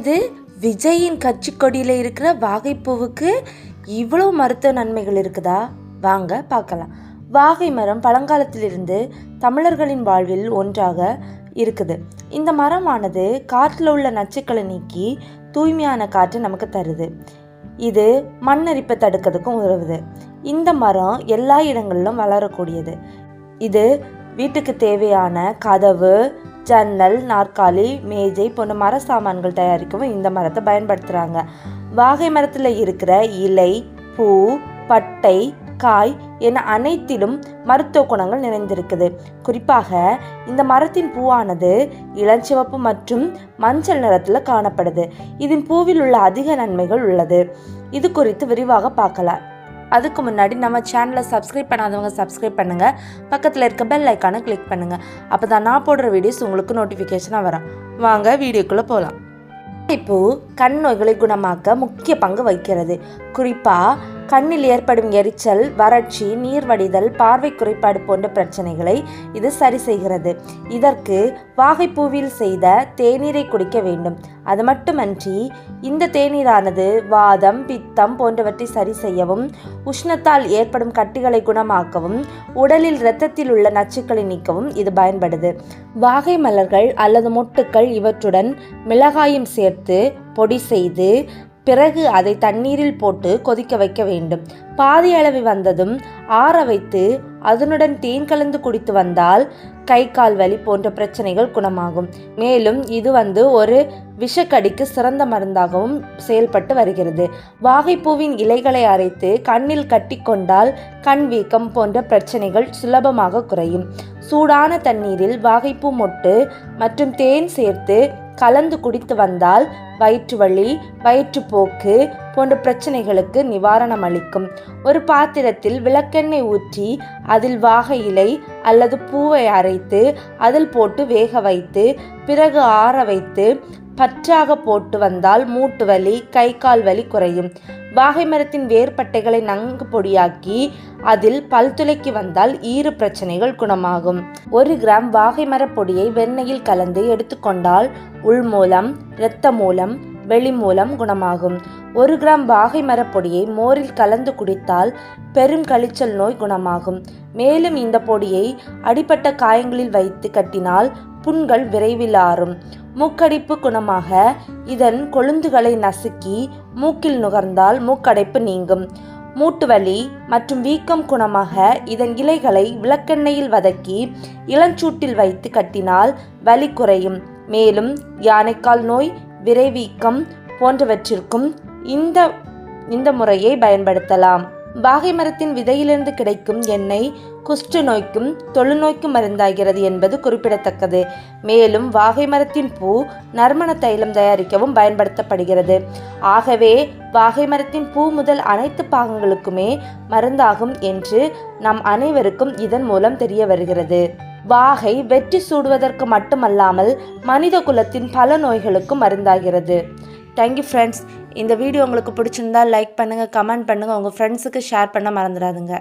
என்னது, விஜயின் கட்சி கொடியில் இருக்கிற வாகைப்பூவுக்கு இவ்வளோ மருத்துவ நன்மைகள் இருக்குதா? வாங்க பார்க்கலாம். வாகை மரம் பழங்காலத்திலிருந்து தமிழர்களின் வாழ்வில் ஒன்றாக இருக்குது. இந்த மரமானது காற்றில் உள்ள நச்சுக்களை நீக்கி தூய்மையான காற்று நமக்கு தருது. இது மண்ணரிப்பை தடுக்கிறதுக்கும் உதவுது. இந்த மரம் எல்லா இடங்களிலும் வளரக்கூடியது. இது வீட்டுக்கு தேவையான கதவு, ஜன்னல், நாற்காலி, மேஜை போன்ற மர சாமான்கள் தயாரிக்கவும் இந்த மரத்தை பயன்படுத்துகிறாங்க. வாகை மரத்தில் இருக்கிற இலை, பூ, பட்டை, காய் என அனைத்திலும் மருத்துவ குணங்கள் நிறைந்திருக்குது. குறிப்பாக இந்த மரத்தின் பூவானது இளஞ்சிவப்பு மற்றும் மஞ்சள் நிறத்தில் காணப்படுது. இதன் பூவில் உள்ள அதிக நன்மைகள் உள்ளது. இது குறித்து விரிவாக பார்க்கலாம். அதுக்கு முன்னாடி நம்ம சேனலை சப்ஸ்கிரைப் பண்ணாதவங்க சப்ஸ்கிரைப் பண்ணுங்கள். பக்கத்தில் இருக்க பெல் ஐக்கானை கிளிக் பண்ணுங்கள். அப்போ தான் நான் போடுற வீடியோஸ் உங்களுக்கு நோட்டிஃபிகேஷனாக வரும். வாங்க வீடியோக்குள்ளே போகலாம். வாகைப்பூ கண் நோய்களை குணமாக்க முக்கிய பங்கு வகிக்கிறது. குறிப்பாக கண்ணில் ஏற்படும் எரிச்சல், வறட்சி, நீர் வடிதல், பார்வை குறைபாடு போன்ற பிரச்சனைகளை இது சரி செய்கிறது. இதற்கு வாகைப்பூவில் செய்த தேநீரை குடிக்க வேண்டும். அது மட்டுமன்றி இந்த தேநீரானது வாதம், பித்தம் போன்றவற்றை சரி செய்யவும், உஷ்ணத்தால் ஏற்படும் கட்டிகளை குணமாக்கவும், உடலில் இரத்தத்தில் உள்ள நச்சுக்களை நீக்கவும் இது பயன்படுது. வாகை மலர்கள் அல்லது மொட்டுக்கள் இவற்றுடன் மிளகாயும் சேர்த்து பொடி செய்து பிறகு அதை தண்ணீரில் போட்டு கொதிக்க வைக்க வேண்டும். பாதி அளவு வந்ததும் ஆற வைத்து அதனுடன் தேன் கலந்து குடித்து வந்தால் கை கால் வலி போன்ற பிரச்சனைகள் குணமாகும். மேலும் இது ஒரு விஷக்கடிக்கு சிறந்த மருந்தாகவும் செயல்பட்டு வருகிறது. வாகைப்பூவின் இலைகளை அரைத்து கண்ணில் கட்டி கொண்டால் கண் வீக்கம் போன்ற பிரச்சனைகள் சுலபமாக குறையும். சூடான தண்ணீரில் வாகைப்பூ மொட்டு மற்றும் தேன் சேர்த்து கலந்து குடித்து வந்தால் வயிற்று வலி, வயிற்றுப்போக்கு போன்ற பிரச்சனைகளுக்கு நிவாரணம் அளிக்கும். ஒரு பாத்திரத்தில் விளக்கெண்ணெய் ஊற்றி அதில் வாகை இலை அல்லது பூவை அரைத்து அதில் போட்டு வேக வைத்து பிறகு ஆற வைத்து பற்றாக போட்டு வந்தால் மூட்டு வலி, கை கால் வலி குறையும். வாகை மரத்தின் வேர்பட்டைகளை நன்கு பொடியாக்கி அதில் பல் துளைக்கி வந்தால் ஈறு பிரச்சனைகள் குணமாகும். 1 கிராம் வாகை மர பொடியை வெண்ணெயில் கலந்து எடுத்துக்கொண்டால் உள்மூலம், இரத்த மூலம், வெளிமூலம் குணமாகும். 1 கிராம் வாகை மர பொடியை மோரில் கலந்து குடித்தால் பெரும் கழிச்சல் நோய் குணமாகும். மேலும் இந்த பொடியை அடிபட்ட காயங்களில் வைத்து கட்டினால் புண்கள் விரைவில் ஆறும். மூக்கடைப்பு குணமாக இதன் கொழுந்துகளை நசுக்கி மூக்கில் நுகர்ந்தால் மூக்கடைப்பு நீங்கும். மூட்டு வலி மற்றும் வீக்கம் குணமாக இதன் இலைகளை விளக்கெண்ணெயில் வதக்கி இளஞ்சூட்டில் வைத்து கட்டினால் வலி குறையும். மேலும் யானைக்கால் நோய், விரைவீக்கம் போன்றவற்றிற்கும் இந்த முறையை பயன்படுத்தலாம். வாகை மரத்தின் விதையிலிருந்து கிடைக்கும் எண்ணெய் குஷ்ட நோய்க்கும் தொழுநோய்க்கும் மருந்தாகிறது என்பது குறிப்பிடத்தக்கது. மேலும் வாகை மரத்தின் பூ நறுமண தைலம் தயாரிக்கவும் பயன்படுத்தப்படுகிறது. ஆகவே வாகை மரத்தின் பூ முதல் அனைத்து பாகங்களுக்குமே மருந்தாகும் என்று நம் அனைவருக்கும் இதன் மூலம் தெரிய வருகிறது. வாகை வெற்றி சூடுவதற்கு மட்டுமல்லாமல் மனித குலத்தின் பல நோய்களுக்கும் மருந்தாகிறது. Thank you friends. இந்த வீடியோ உங்களுக்கு பிடிச்சிருந்தா லைக் பண்ணுங்கள், கமெண்ட் பண்ணுங்கள், உங்கள் ஃப்ரெண்ட்ஸுக்கு ஷேர் பண்ண மறந்துடாதுங்க.